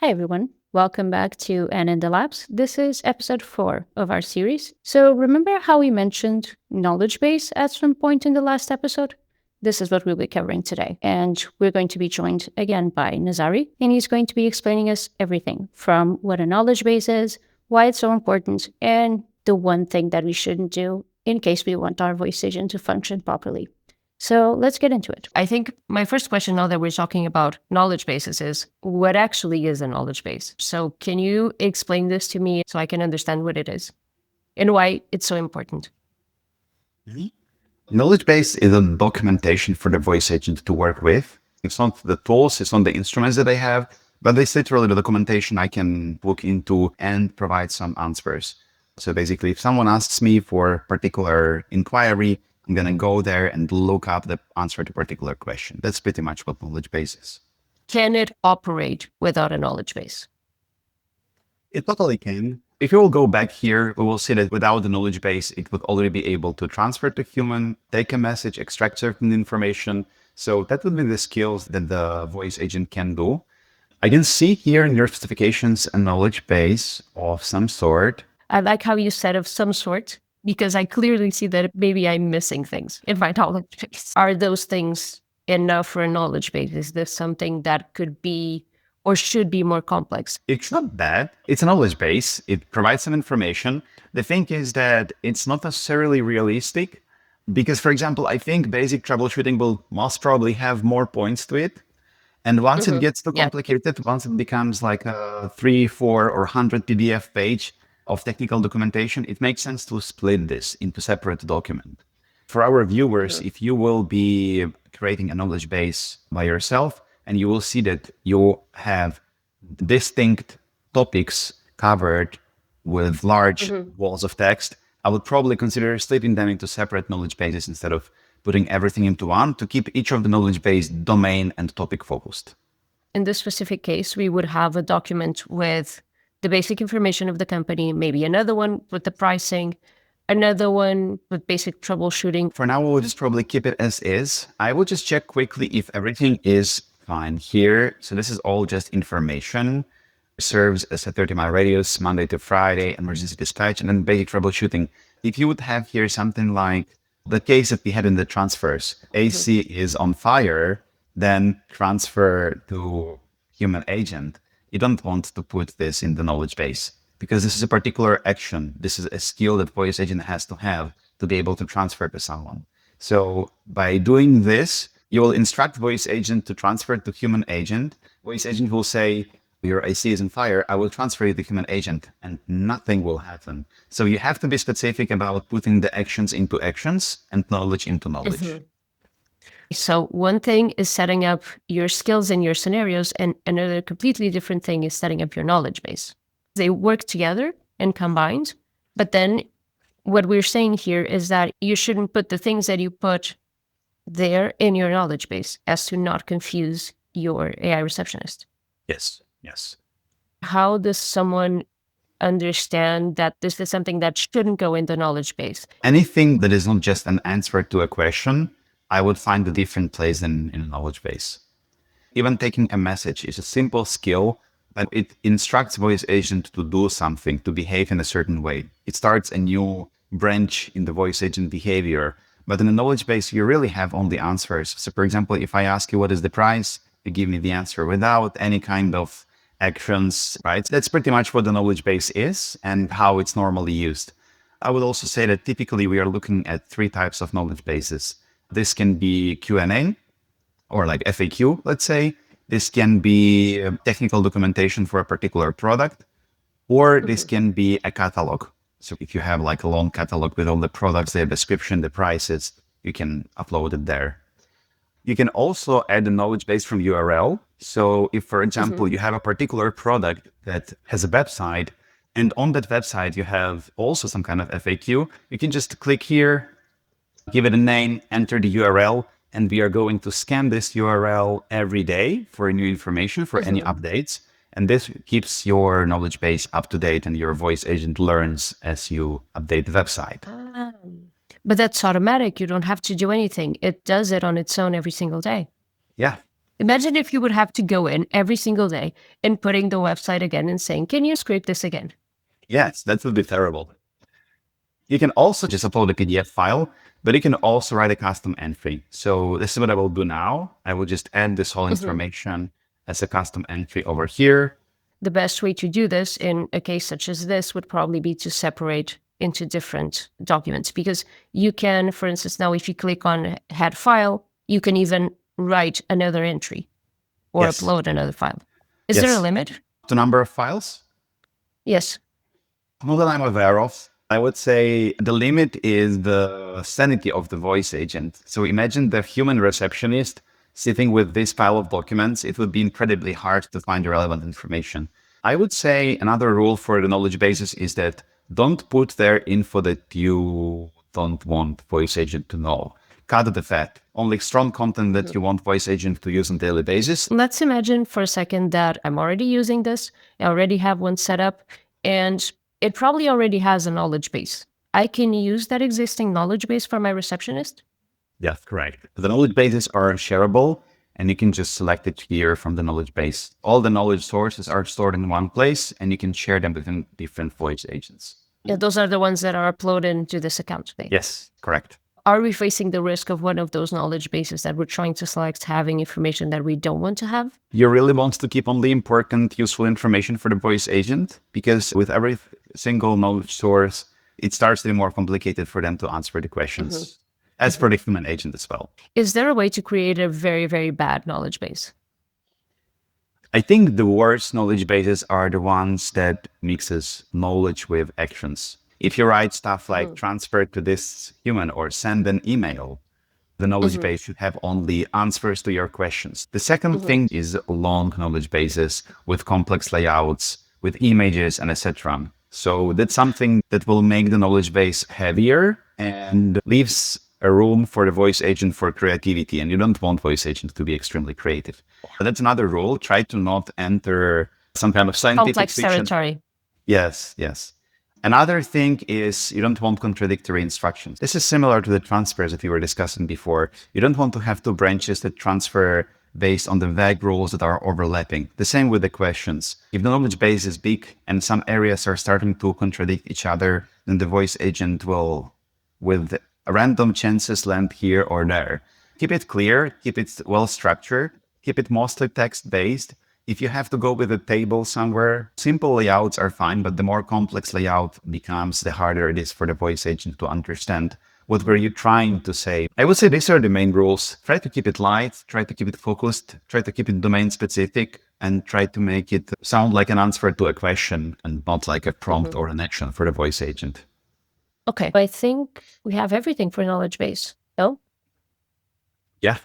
Hi, everyone. Welcome back to Anna in the Labs. This is episode 4 of our series. So remember how we mentioned knowledge base at some point in the last episode? This is what we'll be covering today. And we're going to be joined again by Nazarii, and he's going to be explaining us everything from what a knowledge base is, why it's so important, and the one thing that we shouldn't do in case we want our voice agent to function properly. So let's get into it. I think my first question, now that we're talking about knowledge bases, is what actually is a knowledge base? So can you explain this to me so I can understand what it is and why it's so important? Knowledge base is a documentation for the voice agent to work with. It's not the tools, it's not the instruments that I have, but it's literally the documentation I can look into and provide some answers. So basically, if someone asks me for a particular inquiry, I'm going to go there and look up the answer to a particular question. That's pretty much what knowledge base is. Can it operate without a knowledge base? It totally can. If you will go back here, we will see that without the knowledge base, it would already be able to transfer to human, take a message, extract certain information. So that would be the skills that the voice agent can do. I can see here in your specifications a knowledge base of some sort. I like how you said of some sort, because I clearly see that maybe I'm missing things in my knowledge base. Are those things enough for a knowledge base? Is this something that could be or should be more complex? It's not bad. It's a knowledge base. It provides some information. The thing is that it's not necessarily realistic because, for example, I think basic troubleshooting will most probably have more points to it. And once it gets too complicated, once it becomes like a 3, 4, or 100 PDF page of technical documentation, it makes sense to split this into separate document. For our viewers, if you will be creating a knowledge base by yourself, and you will see that you have distinct topics covered with large walls of text, I would probably consider splitting them into separate knowledge bases instead of putting everything into one to keep each of the knowledge base domain and topic focused. In this specific case, we would have a document with the basic information of the company, maybe another one with the pricing, another one with basic troubleshooting. For now, we'll just probably keep it as is. I will just check quickly if everything is fine here. So this is all just information. Serves as a 30-mile radius, Monday to Friday, emergency dispatch, and then basic troubleshooting. If you would have here something like the case that we had in the transfers, AC is on fire, then transfer to human agent. You don't want to put this in the knowledge base because this is a particular action. This is a skill that voice agent has to have to be able to transfer to someone. So by doing this, you will instruct voice agent to transfer to human agent. Voice agent will say, your AC is on fire, I will transfer you to human agent, and nothing will happen. So you have to be specific about putting the actions into actions and knowledge into knowledge. So one thing is setting up your skills and your scenarios, and another completely different thing is setting up your knowledge base. They work together and combined, but then what we're saying here is that you shouldn't put the things that you put there in your knowledge base as to not confuse your AI receptionist. Yes. How does someone understand that this is something that shouldn't go in the knowledge base? Anything that is not just an answer to a question, I would find a different place in a knowledge base. Even taking a message is a simple skill, but it instructs voice agent to do something, to behave in a certain way. It starts a new branch in the voice agent behavior. But in a knowledge base, you really have only answers. So for example, if I ask you what is the price, you give me the answer without any kind of actions, right? That's pretty much what the knowledge base is and how it's normally used. I would also say that typically we are looking at 3 types of knowledge bases. This can be Q&A or like FAQ, let's say. This can be technical documentation for a particular product, or this can be a catalog. So if you have like a long catalog with all the products, their description, the prices, you can upload it there. You can also add a knowledge base from URL. So if, for example, you have a particular product that has a website, and on that website you have also some kind of FAQ, you can just click here, give it a name, enter the URL, and we are going to scan this URL every day for new information, for any updates. And this keeps your knowledge base up to date and your voice agent learns as you update the website. But that's automatic. You don't have to do anything. It does it on its own every single day. Yeah. Imagine if you would have to go in every single day and putting the website again and saying, can you scrape this again? Yes, that would be terrible. You can also just upload a PDF file, but you can also write a custom entry. So this is what I will do now. I will just add this whole information as a custom entry over here. The best way to do this in a case such as this would probably be to separate into different documents, because you can, for instance, now if you click on head file, you can even write another entry or Yes. upload another file. Is there a limit? The number of files? Yes. Not that I'm aware of. I would say the limit is the sanity of the voice agent. So imagine the human receptionist sitting with this pile of documents. It would be incredibly hard to find the relevant information. I would say another rule for the knowledge bases is that don't put there info that you don't want voice agent to know. Cut the fat. Only strong content that you want voice agent to use on a daily basis. Let's imagine for a second that I'm already using this. I already have one set up, and it probably already has a knowledge base. I can use that existing knowledge base for my receptionist? Yes, correct. The knowledge bases are shareable, and you can just select it here from the knowledge base. All the knowledge sources are stored in one place, and you can share them within different voice agents. Yeah, those are the ones that are uploaded into this account today. Yes, correct. Are we facing the risk of one of those knowledge bases that we're trying to select having information that we don't want to have? You really want to keep only important, useful information for the voice agent, because with every single knowledge source, it starts to be more complicated for them to answer the questions, as for the human agent as well. Is there a way to create a very, very bad knowledge base? I think the worst knowledge bases are the ones that mixes knowledge with actions. If you write stuff like transfer to this human or send an email, the knowledge base should have only answers to your questions. The second thing is long knowledge bases with complex layouts, with images and etc. So that's something that will make the knowledge base heavier and leaves a room for the voice agent for creativity. And you don't want voice agent to be extremely creative. That's another rule. Try to not enter some kind of scientific Complex fiction. territory. Yes, yes. Another thing is you don't want contradictory instructions. This is similar to the transfers that we were discussing before. You don't want to have two branches that transfer based on the vague rules that are overlapping. The same with the questions. If the knowledge base is big and some areas are starting to contradict each other, then the voice agent will, with random chances, land here or there. Keep it clear, keep it well structured, keep it mostly text-based. If you have to go with a table somewhere, simple layouts are fine, but the more complex layout becomes, the harder it is for the voice agent to understand what were you trying to say. I would say these are the main rules. Try to keep it light, try to keep it focused, try to keep it domain specific, and try to make it sound like an answer to a question and not like a prompt or an action for the voice agent. Okay, I think we have everything for knowledge base. No? Yeah,